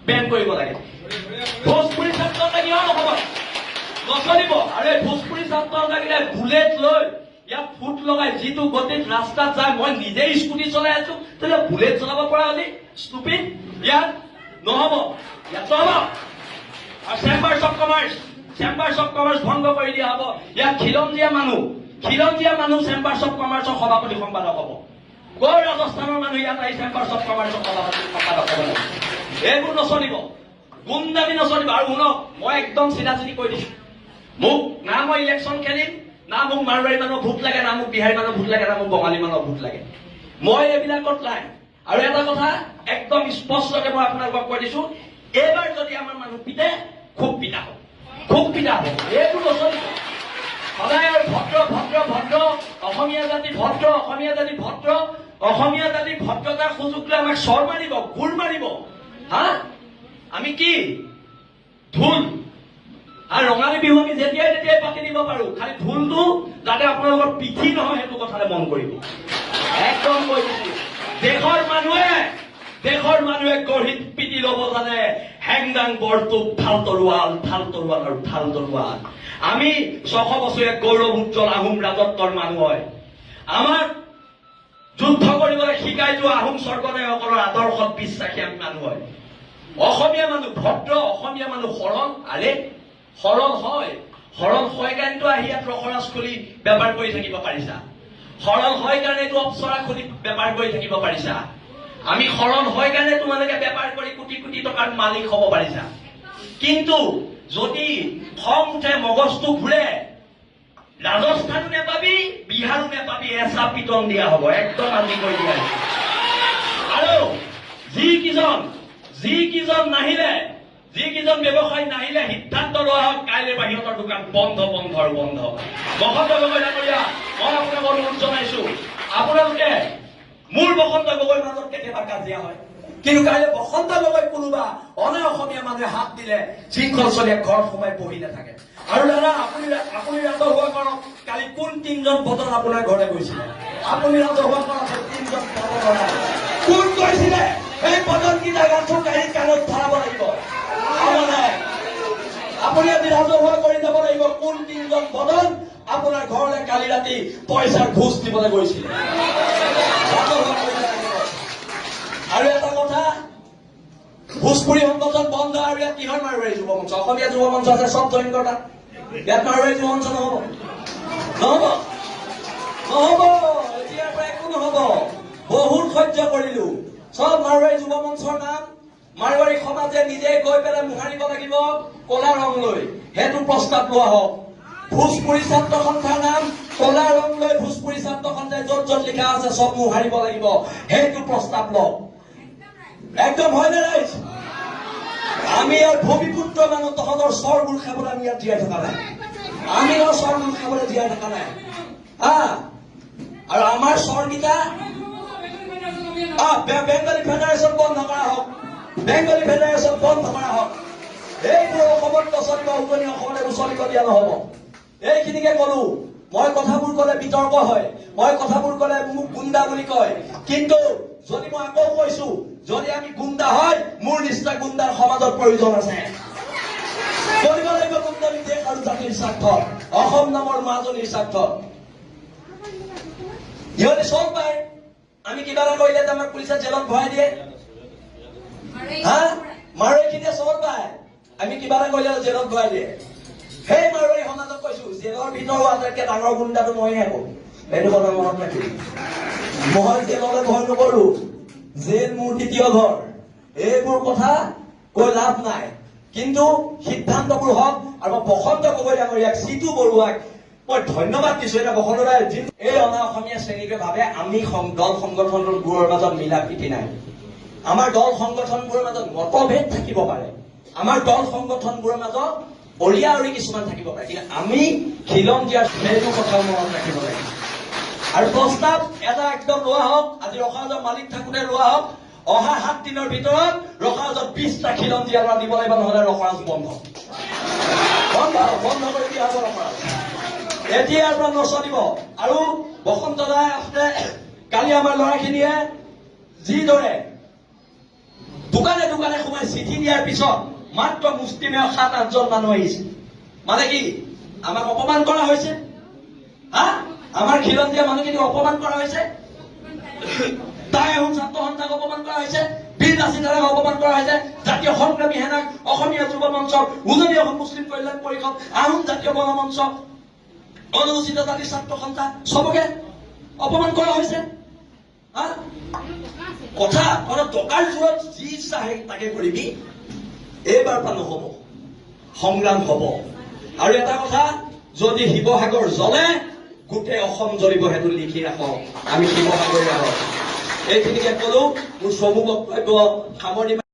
Ben কৰিব লাগে। ভোজপুৰী ছাত্ৰ লাগিও নহ'ব, নচলিব। আৰু এই ভোজপুৰী ছাত্ৰ লাগিলে বুলেট লৈ ইয়াত ফুট লগাই যিটো গতিত ৰাস্তাত যায়, মই নিজেই স্কুটি চলাই আছো, তেতিয়াহ'লে বুলেট চলাব পৰা হ'লে ষ্টুপিড ইয়াত নহ'ব, ইয়াত নহ'ব। আৰু চেম্বাৰ্ছ অফ কমাৰ্চ ভংগ কৰি দিয়া হ'ব। ইয়াত খিলঞ্জীয়া মানুহ চেম্বাৰ্ছ অফ কমাৰ্চৰ সভাপতি সম্পাদক হ'ব। কৰ ৰাজস্থানৰ মানুহ ইয়াত আহি চেম্বাৰ্ছ অফ কমাৰ্চৰ সভাপতি সম্পাদক হ'ব লাগে। এইবোৰ নচলিব, গুণ্ডামি নচলিব। আৰু শুনক, মই একদম চিধা-চিধি কৈ দিছো, মোক না মই ইলেকশ্যন খেলিম, না মোক মাৰোৱাৰী মানুহৰ ভোট লাগে, না মোক বিহাৰী মানুহৰ ভোট লাগে, না মোক বঙালী মানুহৰ ভোট লাগে। মই এইবিলাকত নাই। আৰু এটা কথা একদম স্পষ্টকে মই আপোনালোকক কৈ দিছো, এইবাৰ যদি আমাৰ মানুহ পিতে, খুব পিতা হ'ব। এইবোৰ নচলিব। সদায় ভদ্ৰ অসমীয়া জাতি অসমীয়া জাতি ভদ্ৰতাৰ সুযোগ লৈ আমাক চৰ মাৰিব, গোৰ মাৰিব। হা, আমি কি ঢোল আৰু ৰঙালী বিহু আমি যেতিয়াই তেতিয়াই পাতি দিব পাৰো, খালি ঢোলটো যাতে আপোনালোকৰ পিঠি নহয় সেইটো কথালে মন কৰিব। একদম কৈ দিছো, দেশৰ মানুহে গঢ়ি পিটি ল'ব জানে হেংদাং বৰটোপ ঠাল তৰোৱাল। আমি 600 বছৰীয়া গৌৰৱ উজ্জ্বল আহোম ৰাজত্বৰ মানুহ হয়। আমাক যুদ্ধ কৰিবলৈ শিকাই যোৱা আহোম স্বৰ্গদেউসকলৰ আদৰ্শত বিশ্বাসী আমি মানুহ হয়। অসমীয়া মানুহ ভদ্ৰ, অসমীয়া মানুহ সৰল হয় কাৰণেতো আহি ইয়াত ৰসৰাজ খুলি বেপাৰ কৰি থাকিব পাৰিছা। সৰল হয় কাৰণেতো অপ্সৰা খুলি বেপাৰ কৰি থাকিব পাৰিছা। আমি সৰল হয় কাৰণে তোমালোকে বেপাৰ কৰি কোটি কোটি টকাৰ মালিক হ'ব পাৰিছা। কিন্তু যদি খং উঠে, মগজটো ঘূৰে, ৰাজস্থানো নেপাবি, বিহাৰো নেপাবি, এচা পিটন দিয়া হ'ব। একদম আজি কৈ দিয়া। আৰু যিকেইজন ব্যৱসায়ী নাহিলে সিদ্ধান্ত লোৱা হওক, কাইলৈ পৰা সিহঁতৰ দোকান বন্ধ। বসন্ত গগৈ ডাঙৰীয়া, মই আপোনাক অনুৰোধ জনাইছো, আপোনালোকে মোৰ বসন্ত গগৈৰ মাজত কেতিয়াবা কাজিয়া হয়, কিন্তু কাইলৈ বসন্ত গগৈ কোনোবা অনা অসমীয়া মানুহে হাত দিলে শৃংখল চলিয়ে ঘৰত সোমাই বহি নাথাকে। আৰু দাদা, আপুনি ৰাজহুৱা কৰক, কালি কোন 3জন বদন আপোনাৰ ঘৰলৈ গৈছিলে? আপুনি ৰাজহুৱা কৰক, 3জন বদন কোন গৈছিলে? এই বদনকেইটা গাড়ীত কাণত ভৰাব লাগিব। আপুনি আজি ৰাজহুৱা কৰি যাব লাগিব, কোন 3জন বদন আপোনাৰ ঘৰলৈ কালি ৰাতি পইচাৰ ঘোষ দিবলৈ গৈছিলে। আৰু এটা কথা, ভোজপুৰী সংগঠন বন্ধ। আৰু ইয়াত কিহৰ মাৰোৱাৰী যুৱ মঞ্চ? অসমীয়া যুৱ মঞ্চ আছে, চব জইন কৰা। ইয়াত মাৰোৱাৰী যুৱ মঞ্চ নহ'ব। এতিয়াৰ পৰা একো নহ'ব। বহুত সহ্য কৰিলো। চব মাৰোৱাৰী যুৱ মঞ্চৰ নাম মাৰোৱাৰী সমাজে নিজে গৈ পেলাই মোহাৰিব লাগিব কলা ৰং লৈ, সেইটো প্ৰস্তাৱ লোৱা হওক। ভোজপুৰী ছাত্ৰ সন্থাৰ নাম কলা ৰং লৈ ভোজপুৰী ছাত্ৰ সন্থাই য'ত লিখা আছে চব মোহাৰিব লাগিব, সেইটো প্ৰস্তাৱ লওক। একদম হয়নে ৰাইজ? আমি ইয়াৰ ভূমিপুত্ৰ মানুহ, তহঁতৰ চৰবোৰ খাবলৈ আমি ইয়াত জীয়াই থকা নাই। আৰু আমাৰ চৰকেইটা বেংগলী ফেডাৰেশ্যন বন্ধ কৰা হওক। এইবোৰ অসমত নচলিব, উজনি অসমত এইবোৰ চলিব দিয়া নহ'ব। এইখিনিকে কলো। মই কথাবোৰ কলে বিতৰ্ক হয়, মই কথাবোৰ কলে মোক গুণ্ডা বুলি কয়। কিন্তু যদি মই আকৌ কৈছো, যদি আমি গুণ্ডা হয়, মোৰ নিচিনা গুণ্ডাৰ সমাজত প্ৰয়োজন আছে। কৰিব লাগিব গুণ্ডামি দেশ আৰু জাতিৰ স্বাৰ্থত, অসম নামৰ মাজনীৰ স্বাৰ্থত। ইহঁতে চব পায়। আমি কিবা এটা কৰিলে আমাক পুলিচে জেলত ভৰাই দিয়ে। মাৰোৱাৰীখিনিয়ে চব পায়, আমি কিবা এটা কৰিলে জেলত ভৰাই দিয়ে। সেই মাৰোৱাৰী সমাজক কৈছো, জেলৰ ভিতৰৰ আটাইতকৈ ডাঙৰ গুণ্ডাটো মইহে হ'ব। এইটো কথা মনত ৰাখিম। মই জেললৈ ভয় নকৰো, জেল মোৰ দ্বিতীয় ঘৰ। এইবোৰ কথা কৈ লাভ নাই। কিন্তু সিদ্ধান্তবোৰ হওক। আৰু মই বসন্ত গগৈ ডাঙৰীয়াক, জিতু বৰুৱাক মই ধন্যবাদ দিছো। এটা বসন্ত দাই এই অনা অসমীয়া শ্ৰেণীকে ভাবে আমি দল সংগঠনবোৰৰ মাজত মিলা প্ৰীতি নাই। আমাৰ দল সংগঠনবোৰৰ মাজত মতভেদ থাকিব পাৰে, আমাৰ দল সংগঠনবোৰৰ মাজত অলিয়া অৰি কিছুমান থাকিব পাৰে, কিন্তু আমি খিলঞ্জীয়াৰ সেইটো কথাও মনত ৰাখিব লাগিব। আৰু প্ৰস্তাৱ এটা একদম লোৱা হওক। আজি ৰসাজৰ মালিক থাকোতে লোৱা হওক, অহা 7 দিনৰ ভিতৰত ৰসাজত 20টা খিলঞ্জীয়া ল'ৰা দিব লাগিব, নহলে ৰসাজ বন্ধ কৰি দিয়া হ'ব। ৰসাজ এতিয়াৰ পৰা নচলিব। আৰু বসন্ত দাই কালি আমাৰ ল'ৰাখিনিয়ে যিদৰে দোকানে দোকানে সোমাই চিঠি দিয়াৰ পিছত মাত্ৰ মুছলিমে 7-8জন মানুহ আহিছে। মানে কি আমাক অপমান কৰা হৈছে? হা, আমাৰ খিলঞ্জীয়া মানুহখিনিক অপমান কৰা হৈছে, তাই আহোম ছাত্ৰ সন্থাক অপমান কৰা হৈছে, বীৰ লাচিতাক অপমান কৰা হৈছে, জাতীয় সংগ্ৰামী সেনাক, অসমীয়া যুৱ মঞ্চক, উজনি অসম মুছলিম কল্যাণ পৰিষদ, আহোম জাতীয় গণমঞ্চ, অনুসূচিত জাতিৰ ছাত্ৰ সন্থা, চবকে অপমান কৰা হৈছে। হা, কথা টকাৰ জোৰত যি ইচ্ছা তাকে কৰিবি। এইবাৰ পৰা নহব, সংগ্ৰাম হব। আৰু এটা কথা, যদি শিৱসাগৰ জ্বলে গোটেই অসম জ্বলিব, সেইটো লিখি ৰাখক। আমি শিৱসাগৰীয়া হওক। এইখিনিকে কলো, মোৰ চমু বক্তব্য সামৰণি